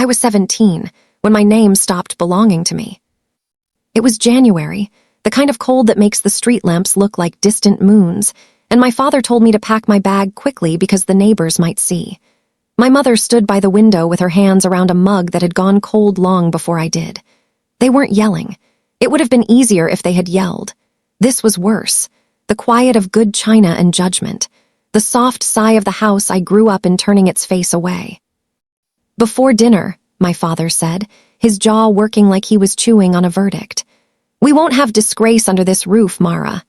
I was 17 when my name stopped belonging to me. It was January, the kind of cold that makes the street lamps look like distant moons, and my father told me to pack my bag quickly because the neighbors might see. My mother stood by the window with her hands around a mug that had gone cold long before I did. They weren't yelling. It would have been easier if they had yelled. This was worse. The quiet of good china and judgment. The soft sigh of the house I grew up in turning its face away. "Before dinner," my father said, his jaw working like he was chewing on a verdict. "We won't have disgrace under this roof, Mara."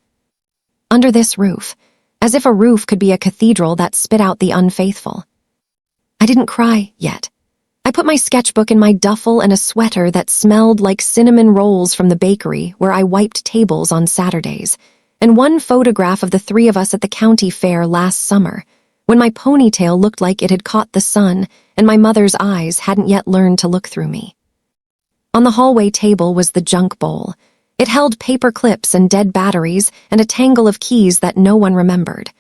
Under this roof. As if a roof could be a cathedral that spit out the unfaithful. I didn't cry yet. I put my sketchbook in my duffel and a sweater that smelled like cinnamon rolls from the bakery where I wiped tables on Saturdays, and one photograph of the three of us at the county fair last summer, when my ponytail looked like it had caught the sun and my mother's eyes hadn't yet learned to look through me. On the hallway table was the junk bowl. It held paper clips and dead batteries and a tangle of keys that no one remembered.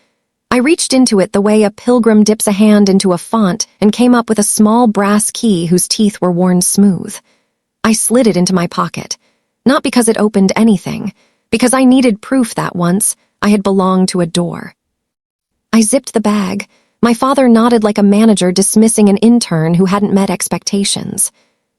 I reached into it the way a pilgrim dips a hand into a font and came up with a small brass key whose teeth were worn smooth. I slid it into my pocket, not because it opened anything, because I needed proof that once I had belonged to a door. I zipped the bag. My father nodded like a manager dismissing an intern who hadn't met expectations.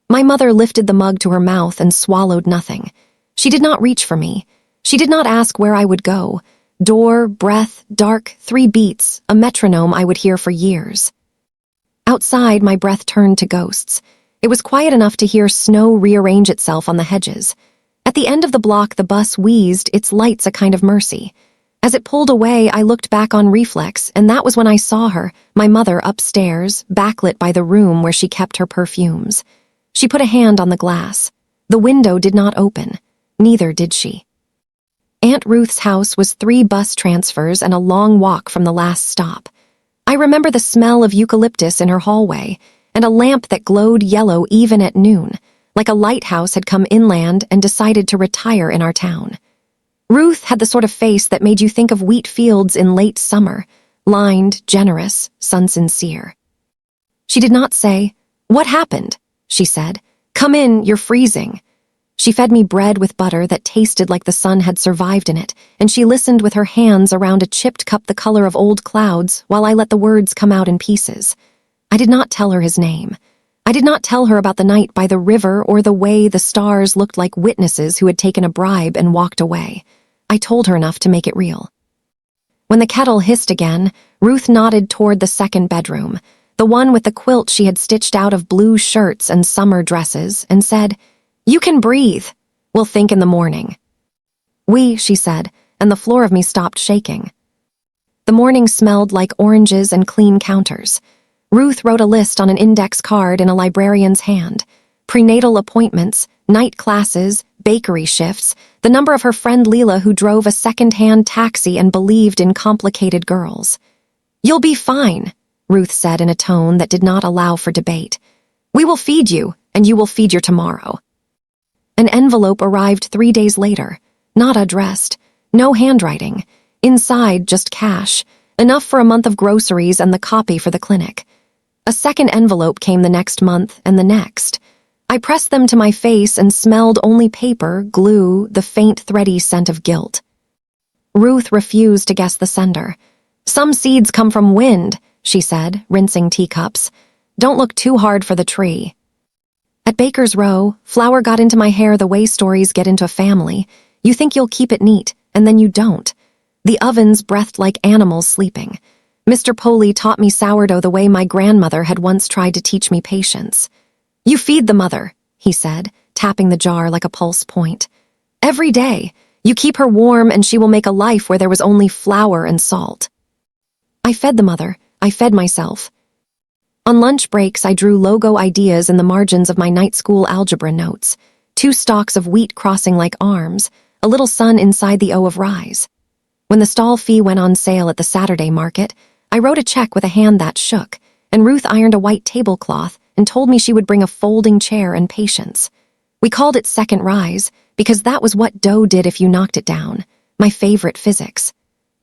My mother lifted the mug to her mouth and swallowed nothing. She did not reach for me. She did not ask where I would go. Door, breath, dark, 3 beats, a metronome I would hear for years. Outside, my breath turned to ghosts. It was quiet enough to hear snow rearrange itself on the hedges. At the end of the block, the bus wheezed, its lights a kind of mercy. As it pulled away, I looked back on reflex, and that was when I saw her, my mother, upstairs, backlit by the room where she kept her perfumes. She put a hand on the glass. The window did not open. Neither did she. Aunt Ruth's house was 3 bus transfers and a long walk from the last stop. I remember the smell of eucalyptus in her hallway and a lamp that glowed yellow even at noon, like a lighthouse had come inland and decided to retire in our town. Ruth had the sort of face that made you think of wheat fields in late summer, lined, generous, sun-sincere. She did not say, "What happened?" she said. "Come in, you're freezing." She fed me bread with butter that tasted like the sun had survived in it, and she listened with her hands around a chipped cup the color of old clouds while I let the words come out in pieces. I did not tell her his name. I did not tell her about the night by the river or the way the stars looked like witnesses who had taken a bribe and walked away. I told her enough to make it real. When the kettle hissed again, Ruth nodded toward the second bedroom, the one with the quilt she had stitched out of blue shirts and summer dresses, and said, "You can breathe. We'll think in the morning." She said, and the floor of me stopped shaking. The morning smelled like oranges and clean counters. Ruth wrote a list on an index card in a librarian's hand. Prenatal appointments, night classes, bakery shifts, the number of her friend Leela who drove a second-hand taxi and believed in complicated girls. "You'll be fine," Ruth said in a tone that did not allow for debate. "We will feed you, and you will feed your tomorrow." An envelope arrived 3 days later, not addressed, no handwriting. Inside, just cash, enough for a month of groceries and the copy for the clinic. A second envelope came the next month and the next. I pressed them to my face and smelled only paper, glue, the faint thready scent of guilt. Ruth refused to guess the sender. "Some seeds come from wind," she said, rinsing teacups. "Don't look too hard for the tree." At Baker's Row, flour got into my hair the way stories get into a family. You think you'll keep it neat, and then you don't. The ovens breathed like animals sleeping. Mr. Poley taught me sourdough the way my grandmother had once tried to teach me patience. "You feed the mother," he said, tapping the jar like a pulse point. "Every day. You keep her warm and she will make a life where there was only flour and salt." I fed the mother. I fed myself. On lunch breaks, I drew logo ideas in the margins of my night school algebra notes. 2 stalks of wheat crossing like arms, a little sun inside the O of rise. When the stall fee went on sale at the Saturday market, I wrote a check with a hand that shook, and Ruth ironed a white tablecloth and told me she would bring a folding chair and patience. We called it second rise because that was what dough did if you knocked it down, my favorite physics.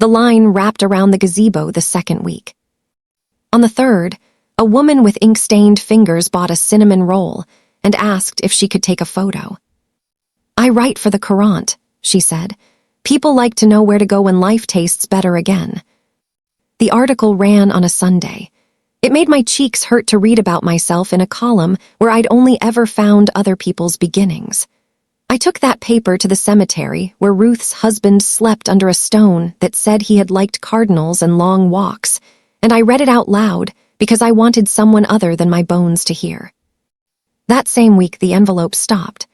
The line wrapped around the gazebo the second week. On the third, A woman with ink-stained fingers bought a cinnamon roll and asked if she could take a photo. "I write for the Courant," she said. "People like to know where to go when life tastes better again." The article ran on a Sunday. It made my cheeks hurt to read about myself in a column where I'd only ever found other people's beginnings. I took that paper to the cemetery where Ruth's husband slept under a stone that said he had liked cardinals and long walks, and I read it out loud because I wanted someone other than my bones to hear. That same week, the envelope stopped.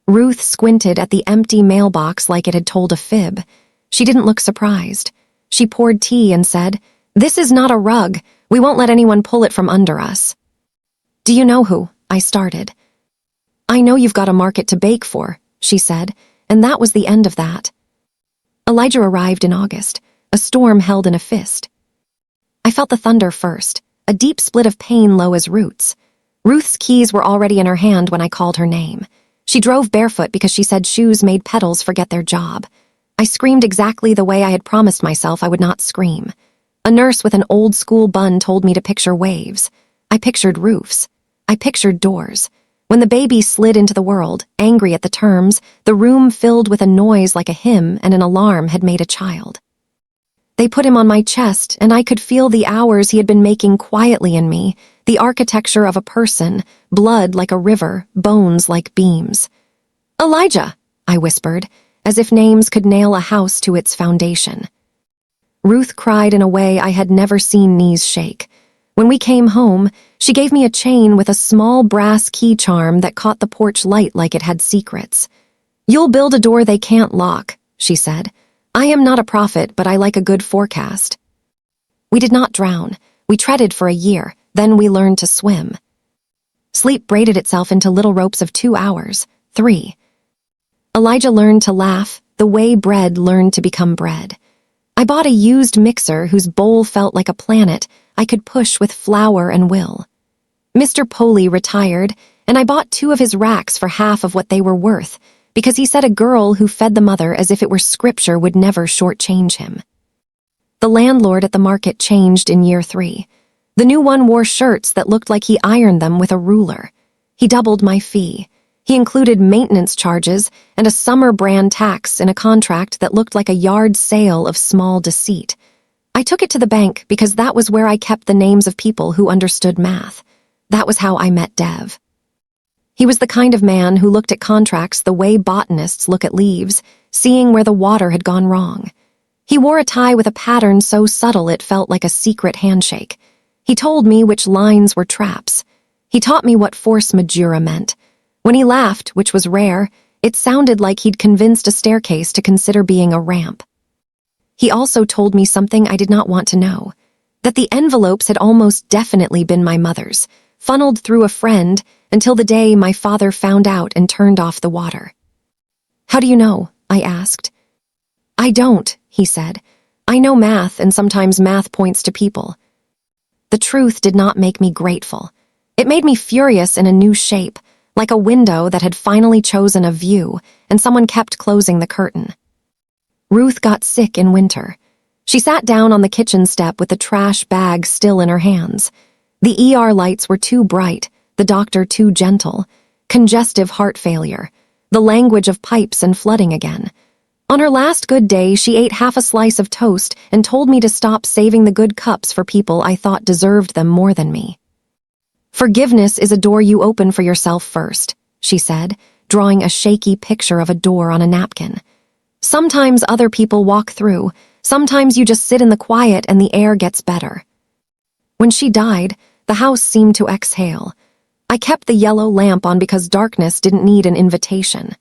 Ruth squinted at the empty mailbox like it had told a fib. She didn't look surprised. She poured tea and said, "This is not a rug. We won't let anyone pull it from under us." "Do you know who?" I started. "I know you've got a market to bake for," she said, and that was the end of that. Elijah arrived in August, a storm held in a fist. I felt the thunder first, a deep split of pain low as roots. Ruth's keys were already in her hand when I called her name. She drove barefoot because she said shoes made pedals forget their job. I screamed exactly the way I had promised myself I would not scream. A nurse with an old-school bun told me to picture waves. I pictured roofs. I pictured doors. When the baby slid into the world, angry at the terms, the room filled with a noise like a hymn and an alarm had made a child. They put him on my chest, and I could feel the hours he had been making quietly in me, the architecture of a person, blood like a river, bones like beams. "Elijah," I whispered, as if names could nail a house to its foundation. Ruth cried in a way I had never seen knees shake. When we came home, she gave me a chain with a small brass key charm that caught the porch light like it had secrets. "You'll build a door they can't lock," she said. "I am not a prophet, but I like a good forecast." We did not drown. We treaded for a year, then we learned to swim. Sleep braided itself into little ropes of 2 hours, 3. Elijah learned to laugh the way bread learned to become bread. I bought a used mixer whose bowl felt like a planet I could push with flour and will. Mr. Poley retired, and I bought 2 of his racks for half of what they were worth, because he said a girl who fed the mother as if it were scripture would never shortchange him. The landlord at the market changed in year 3. The new one wore shirts that looked like he ironed them with a ruler. He doubled my fee. He included maintenance charges and a summer brand tax in a contract that looked like a yard sale of small deceit. I took it to the bank because that was where I kept the names of people who understood math. That was how I met Dev. He was the kind of man who looked at contracts the way botanists look at leaves, seeing where the water had gone wrong. He wore a tie with a pattern so subtle it felt like a secret handshake. He told me which lines were traps. He taught me what force majeure meant. When he laughed, which was rare, it sounded like he'd convinced a staircase to consider being a ramp. He also told me something I did not want to know, that the envelopes had almost definitely been my mother's, funneled through a friend until the day my father found out and turned off the water. "How do you know?" I asked. "I don't," he said. "I know math, and sometimes math points to people." The truth did not make me grateful. It made me furious in a new shape, like a window that had finally chosen a view, and someone kept closing the curtain. Ruth got sick in winter. She sat down on the kitchen step with the trash bag still in her hands. The ER lights were too bright, the doctor too gentle. Congestive heart failure. The language of pipes and flooding again. On her last good day, she ate half a slice of toast and told me to stop saving the good cups for people I thought deserved them more than me. "Forgiveness is a door you open for yourself first," she said, drawing a shaky picture of a door on a napkin. "Sometimes other people walk through, sometimes you just sit in the quiet and the air gets better." When she died, the house seemed to exhale. I kept the yellow lamp on because darkness didn't need an invitation.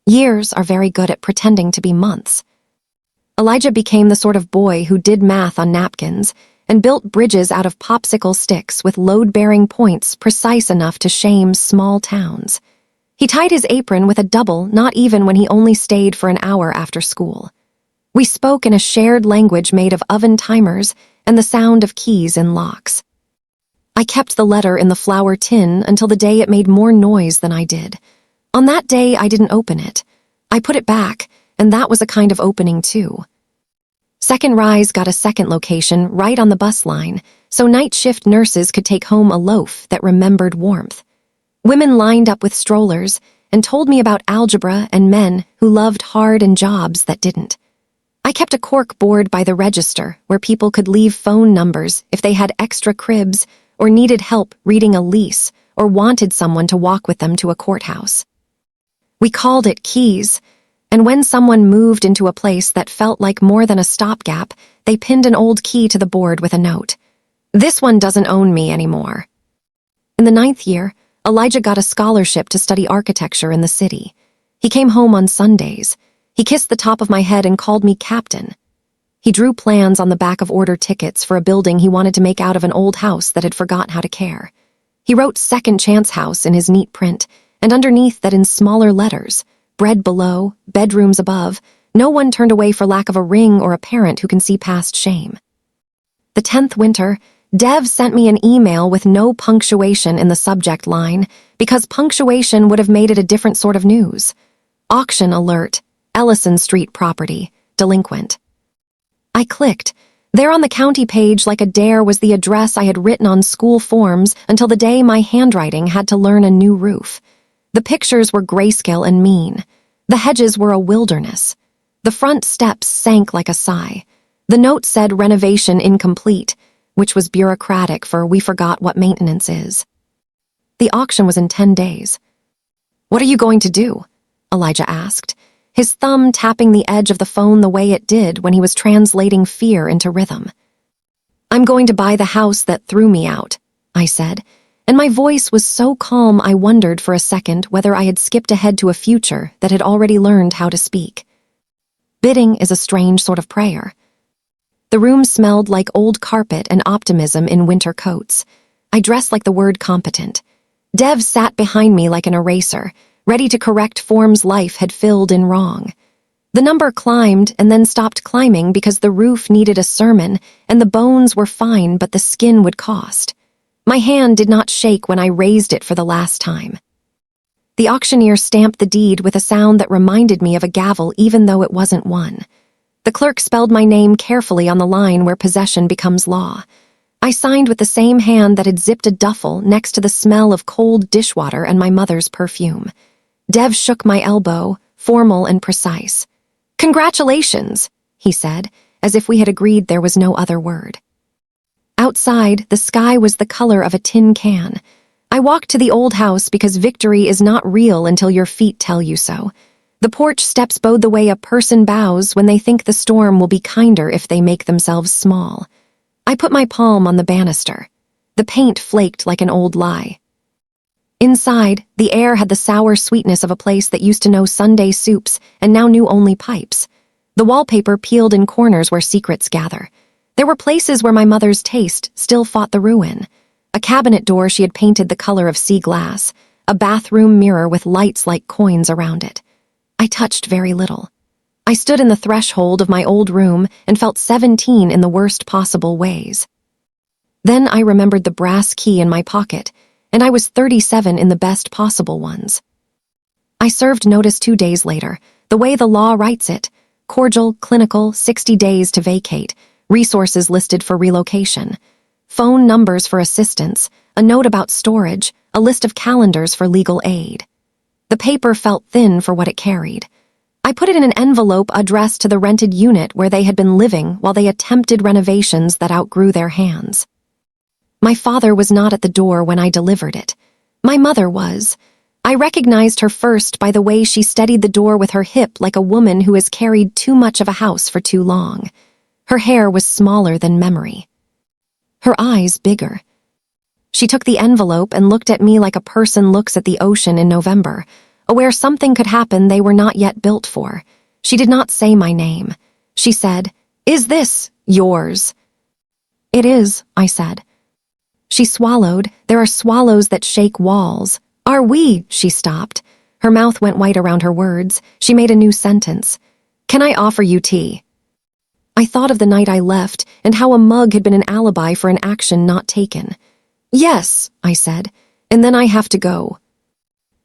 Years are very good at pretending to be months. Elijah became the sort of boy who did math on napkins and built bridges out of popsicle sticks with load-bearing points precise enough to shame small towns. He tied his apron with a double, not even when he only stayed for an hour after school. We spoke in a shared language made of oven timers and the sound of keys in locks. I kept the letter in the flour tin until the day it made more noise than I did. On that day, I didn't open it. I put it back, and that was a kind of opening too. Second Rise got a second location right on the bus line, so night shift nurses could take home a loaf that remembered warmth. Women lined up with strollers and told me about algebra and men who loved hard and jobs that didn't. I kept a cork board by the register where people could leave phone numbers if they had extra cribs or needed help reading a lease or wanted someone to walk with them to a courthouse. We called it keys, and when someone moved into a place that felt like more than a stopgap, they pinned an old key to the board with a note. This one doesn't own me anymore. In the 9th year, Elijah got a scholarship to study architecture in the city. He came home on Sundays. He kissed the top of my head and called me captain. He drew plans on the back of order tickets for a building he wanted to make out of an old house that had forgotten how to care. He wrote Second Chance House in his neat print, and underneath that in smaller letters, bread below, bedrooms above, no one turned away for lack of a ring or a parent who can see past shame. The 10th winter, Dev sent me an email with no punctuation in the subject line because punctuation would have made it a different sort of news. Auction alert, Ellison Street property, delinquent. I clicked. There on the county page like a dare was the address I had written on school forms until the day my handwriting had to learn a new roof. The pictures were grayscale and mean. The hedges were a wilderness. The front steps sank like a sigh. The note said renovation incomplete, which was bureaucratic for we forgot what maintenance is. The auction was in 10 days. "What are you going to do?" Elijah asked, his thumb tapping the edge of the phone the way it did when he was translating fear into rhythm. "I'm going to buy the house that threw me out," I said, and my voice was so calm I wondered for a second whether I had skipped ahead to a future that had already learned how to speak. Bidding is a strange sort of prayer. The room smelled like old carpet and optimism in winter coats. I dressed like the word competent. Dev sat behind me like an eraser, ready to correct forms life had filled in wrong. The number climbed and then stopped climbing because the roof needed a sermon and the bones were fine but the skin would cost. My hand did not shake when I raised it for the last time. The auctioneer stamped the deed with a sound that reminded me of a gavel even though it wasn't one. The clerk spelled my name carefully on the line where possession becomes law. I signed with the same hand that had zipped a duffel next to the smell of cold dishwater and my mother's perfume. Dev shook my elbow, formal and precise. "Congratulations," he said, as if we had agreed there was no other word. Outside, the sky was the color of a tin can. I walked to the old house because victory is not real until your feet tell you so. The porch steps bode the way a person bows when they think the storm will be kinder if they make themselves small. I put my palm on the banister. The paint flaked like an old lie. Inside, the air had the sour sweetness of a place that used to know Sunday soups and now knew only pipes. The wallpaper peeled in corners where secrets gather. There were places where my mother's taste still fought the ruin. A cabinet door she had painted the color of sea glass, a bathroom mirror with lights like coins around it. I touched very little. I stood in the threshold of my old room and felt 17 in the worst possible ways. Then I remembered the brass key in my pocket, and I was 37 in the best possible ones. I served notice 2 days later, the way the law writes it: cordial, clinical, 60 days to vacate, resources listed for relocation, phone numbers for assistance, a note about storage, a list of calendars for legal aid. The paper felt thin for what it carried. I put it in an envelope addressed to the rented unit where they had been living while they attempted renovations that outgrew their hands. My father was not at the door when I delivered it. My mother was. I recognized her first by the way she steadied the door with her hip like a woman who has carried too much of a house for too long. Her hair was smaller than memory. Her eyes bigger. She took the envelope and looked at me like a person looks at the ocean in November, aware something could happen they were not yet built for. She did not say my name. She said, "Is this yours?" "It is," I said. She swallowed. There are swallows that shake walls. "Are we?" She stopped. Her mouth went white around her words. She made a new sentence. "Can I offer you tea?" I thought of the night I left and how a mug had been an alibi for an action not taken. "Yes," I said, "and then I have to go."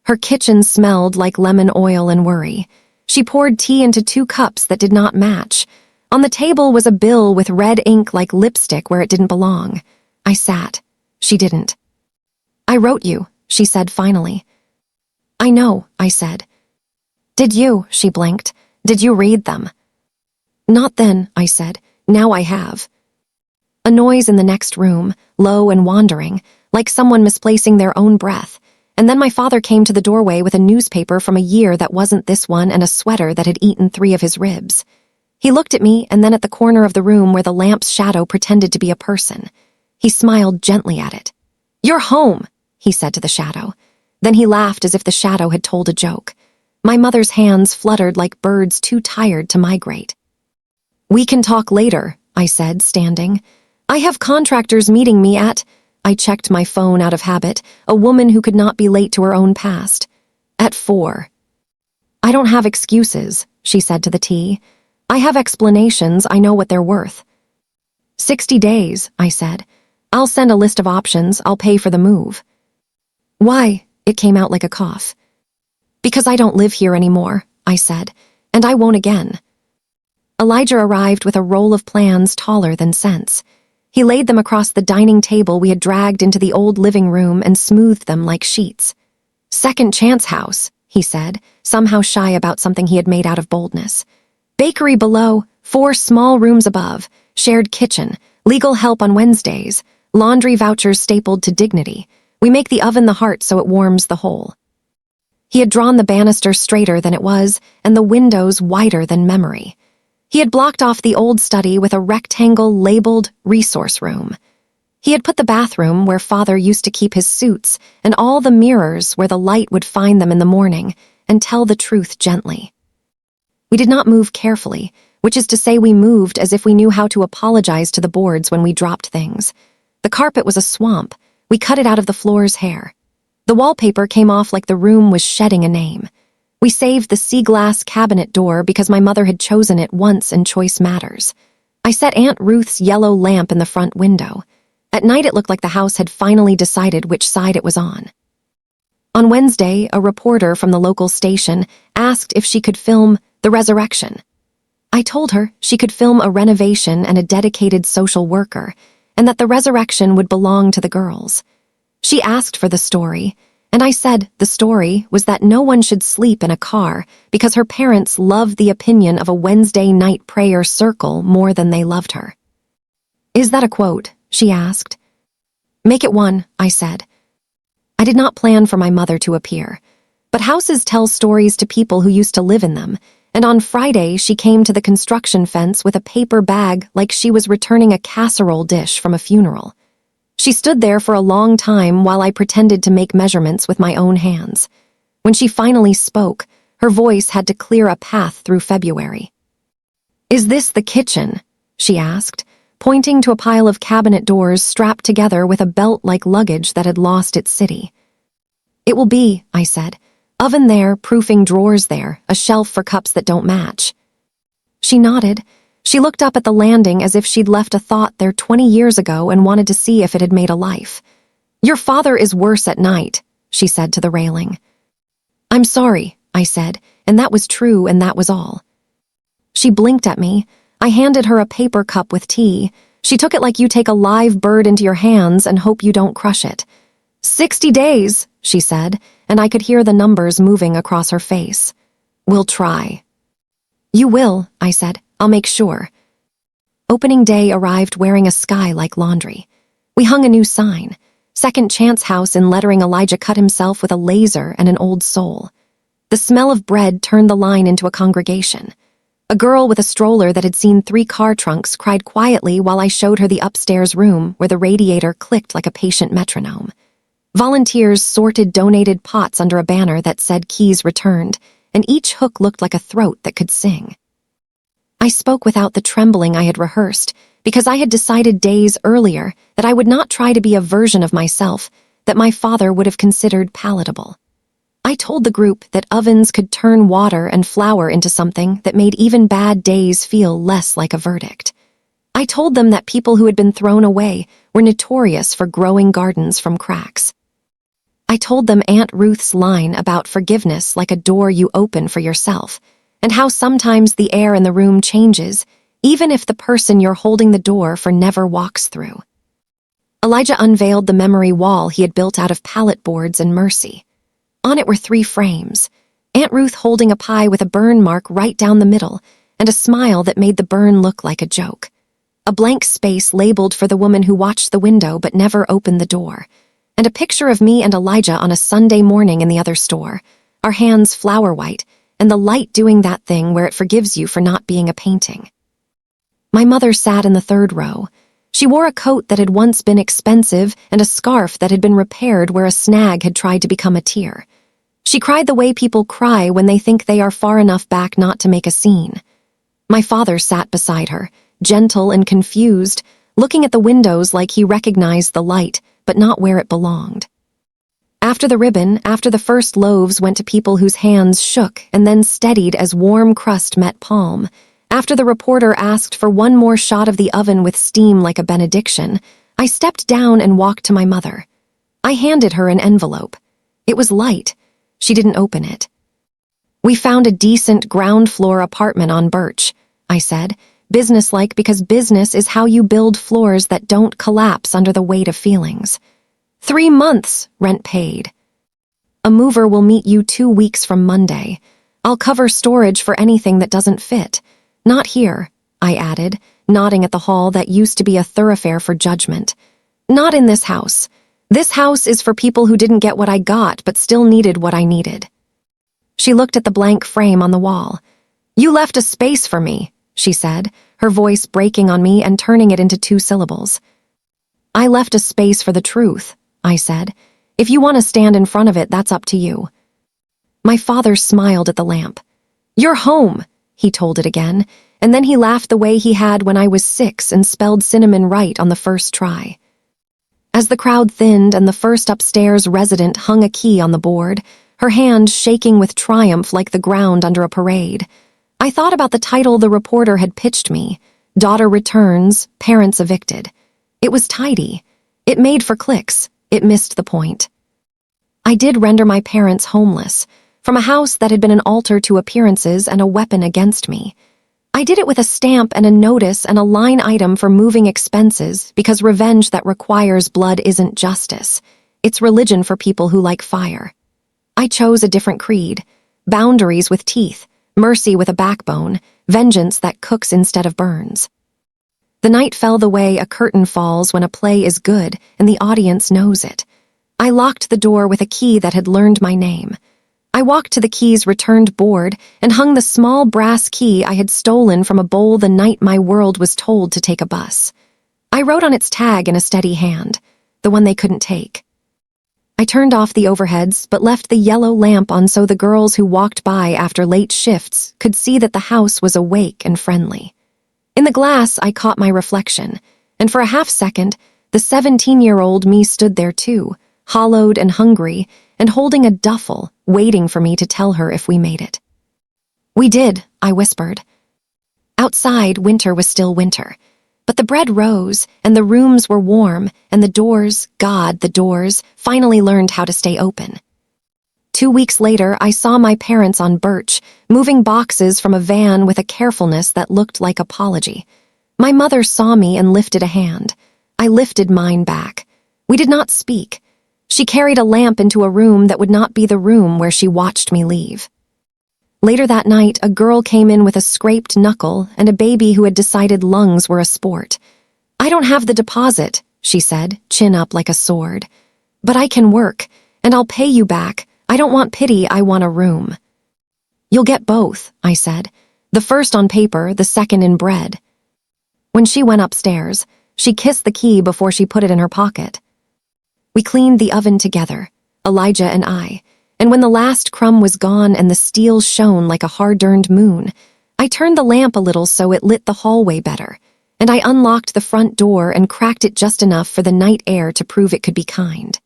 Her kitchen smelled like lemon oil and worry. She poured tea into 2 cups that did not match. On the table was a bill with red ink like lipstick where it didn't belong. I sat. She didn't. I wrote you, she said finally. I know, I said. Did you? She blinked. Did you read them? Not then, I said. Now I have. A noise in the next room, low and wandering, like someone misplacing their own breath, and then my father came to the doorway with a newspaper from a year that wasn't this one and a sweater that had eaten 3 of his ribs. He looked at me and then at the corner of the room where the lamp's shadow pretended to be a person. He smiled gently at it. You're home, he said to the shadow. Then he laughed as if the shadow had told a joke. My mother's hands fluttered like birds too tired to migrate. We can talk later, I said, standing. I have contractors meeting me at... I checked my phone out of habit, a woman who could not be late to her own past. At 4. I don't have excuses, she said to the tea. I have explanations, I know what they're worth. 60 days, I said. I'll send a list of options, I'll pay for the move. Why? It came out like a cough. Because I don't live here anymore, I said, and I won't again. Elijah arrived with a roll of plans taller than sense. He laid them across the dining table we had dragged into the old living room and smoothed them like sheets. Second chance house, he said, somehow shy about something he had made out of boldness. Bakery below, 4 small rooms above, shared kitchen, legal help on Wednesdays, laundry vouchers stapled to dignity. We make the oven the heart so it warms the whole. He had drawn the banister straighter than it was and the windows wider than memory. He had blocked off the old study with a rectangle labeled resource room. He had put the bathroom where Father used to keep his suits and all the mirrors where the light would find them in the morning and tell the truth gently. We did not move carefully, which is to say we moved as if we knew how to apologize to the boards when we dropped things. The carpet was a swamp. We cut it out of the floor's hair. The wallpaper came off like the room was shedding a name. We saved the sea glass cabinet door because my mother had chosen it once and choice matters. I set Aunt Ruth's yellow lamp in the front window. At night it looked like the house had finally decided which side it was on. On Wednesday, a reporter from the local station asked if she could film the resurrection. I told her she could film a renovation and a dedicated social worker, and that the resurrection would belong to the girls. She asked for the story, and I said the story was that no one should sleep in a car because her parents loved the opinion of a Wednesday night prayer circle more than they loved her. Is that a quote? She asked. Make it one, I said. I did not plan for my mother to appear, but houses tell stories to people who used to live in them, and on Friday she came to the construction fence with a paper bag like she was returning a casserole dish from a funeral. She stood there for a long time while I pretended to make measurements with my own hands. When she finally spoke, her voice had to clear a path through February. Is this the kitchen? She asked, pointing to a pile of cabinet doors strapped together with a belt like luggage that had lost its city. It will be, I said. Oven there, proofing drawers there, a shelf for cups that don't match. She nodded. She looked up at the landing as if she'd left a thought there 20 years ago and wanted to see if it had made a life. Your father is worse at night, she said to the railing. I'm sorry, I said, and that was true and that was all. She blinked at me. I handed her a paper cup with tea. She took it like you take a live bird into your hands and hope you don't crush it. 60 days, she said, and I could hear the numbers moving across her face. We'll try. You will, I said. I'll make sure. Opening day arrived wearing a sky like laundry. We hung a new sign. Second chance house in lettering Elijah cut himself with a laser and an old soul. The smell of bread turned the line into a congregation. A girl with a stroller that had seen 3 car trunks cried quietly while I showed her the upstairs room where the radiator clicked like a patient metronome. Volunteers sorted donated pots under a banner that said keys returned, and each hook looked like a throat that could sing. I spoke without the trembling I had rehearsed, because I had decided days earlier that I would not try to be a version of myself that my father would have considered palatable. I told the group that ovens could turn water and flour into something that made even bad days feel less like a verdict. I told them that people who had been thrown away were notorious for growing gardens from cracks. I told them Aunt Ruth's line about forgiveness like a door you open for yourself, and how sometimes the air in the room changes, even if the person you're holding the door for never walks through. Elijah unveiled the memory wall he had built out of pallet boards and mercy. On it were 3 frames, Aunt Ruth holding a pie with a burn mark right down the middle and a smile that made the burn look like a joke. A blank space labeled for the woman who watched the window but never opened the door, and a picture of me and Elijah on a Sunday morning in the other store, our hands flower white, and the light doing that thing where it forgives you for not being a painting. My mother sat in the 3rd row. She wore a coat that had once been expensive and a scarf that had been repaired where a snag had tried to become a tear. She cried the way people cry when they think they are far enough back not to make a scene. My father sat beside her, gentle and confused, looking at the windows like he recognized the light, but not where it belonged. After the ribbon, after the first loaves went to people whose hands shook and then steadied as warm crust met palm, after the reporter asked for one more shot of the oven with steam like a benediction, I stepped down and walked to my mother. I handed her an envelope. It was light. She didn't open it. "We found a decent ground-floor apartment on Birch," I said, businesslike because business is how you build floors that don't collapse under the weight of feelings. 3 months, rent paid. A mover will meet you 2 weeks from Monday. I'll cover storage for anything that doesn't fit. Not here, I added, nodding at the hall that used to be a thoroughfare for judgment. Not in this house. This house is for people who didn't get what I got but still needed what I needed. She looked at the blank frame on the wall. "You left a space for me," she said, her voice breaking on me and turning it into 2 syllables. "I left a space for the truth," I said. "If you want to stand in front of it, that's up to you." My father smiled at the lamp. "You're home," he told it again, and then he laughed the way he had when I was 6 and spelled cinnamon right on the first try. As the crowd thinned and the first upstairs resident hung a key on the board, her hand shaking with triumph like the ground under a parade, I thought about the title the reporter had pitched me, Daughter Returns, Parents Evicted. It was tidy. It made for clicks. It missed the point. I did render my parents homeless, from a house that had been an altar to appearances and a weapon against me. I did it with a stamp and a notice and a line item for moving expenses because revenge that requires blood isn't justice. It's religion for people who like fire. I chose a different creed. Boundaries with teeth, mercy with a backbone, vengeance that cooks instead of burns. The night fell the way a curtain falls when a play is good and the audience knows it. I locked the door with a key that had learned my name. I walked to the key's returned board and hung the small brass key I had stolen from a bowl the night my world was told to take a bus. I wrote on its tag in a steady hand, the one they couldn't take. I turned off the overheads but left the yellow lamp on so the girls who walked by after late shifts could see that the house was awake and friendly. In the glass, I caught my reflection, and for a half-second, the 17-year-old me stood there too, hollowed and hungry, and holding a duffel, waiting for me to tell her if we made it. "We did," I whispered. Outside, winter was still winter, but the bread rose, and the rooms were warm, and the doors, God, the doors, finally learned how to stay open. 2 weeks later, I saw my parents on Birch, moving boxes from a van with a carefulness that looked like apology. My mother saw me and lifted a hand. I lifted mine back. We did not speak. She carried a lamp into a room that would not be the room where she watched me leave. Later that night, a girl came in with a scraped knuckle and a baby who had decided lungs were a sport. "I don't have the deposit," she said, chin up like a sword. "But I can work, and I'll pay you back. I don't want pity, I want a room." "You'll get both," I said. "The first on paper, the second in bread." When she went upstairs, she kissed the key before she put it in her pocket. We cleaned the oven together, Elijah and I, and when the last crumb was gone and the steel shone like a hard-earned moon, I turned the lamp a little so it lit the hallway better, and I unlocked the front door and cracked it just enough for the night air to prove it could be kind.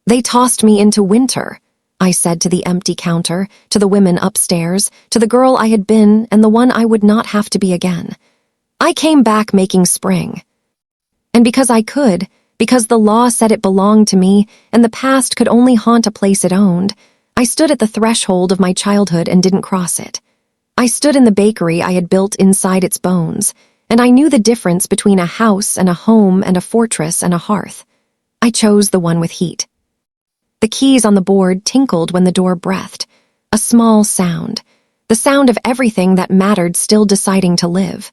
"They tossed me into winter," I said to the empty counter, to the women upstairs, to the girl I had been and the one I would not have to be again. "I came back making spring." And because I could, because the law said it belonged to me and the past could only haunt a place it owned, I stood at the threshold of my childhood and didn't cross it. I stood in the bakery I had built inside its bones, and I knew the difference between a house and a home and a fortress and a hearth. I chose the one with heat. The keys on the board tinkled when the door breathed, a small sound, the sound of everything that mattered still deciding to live.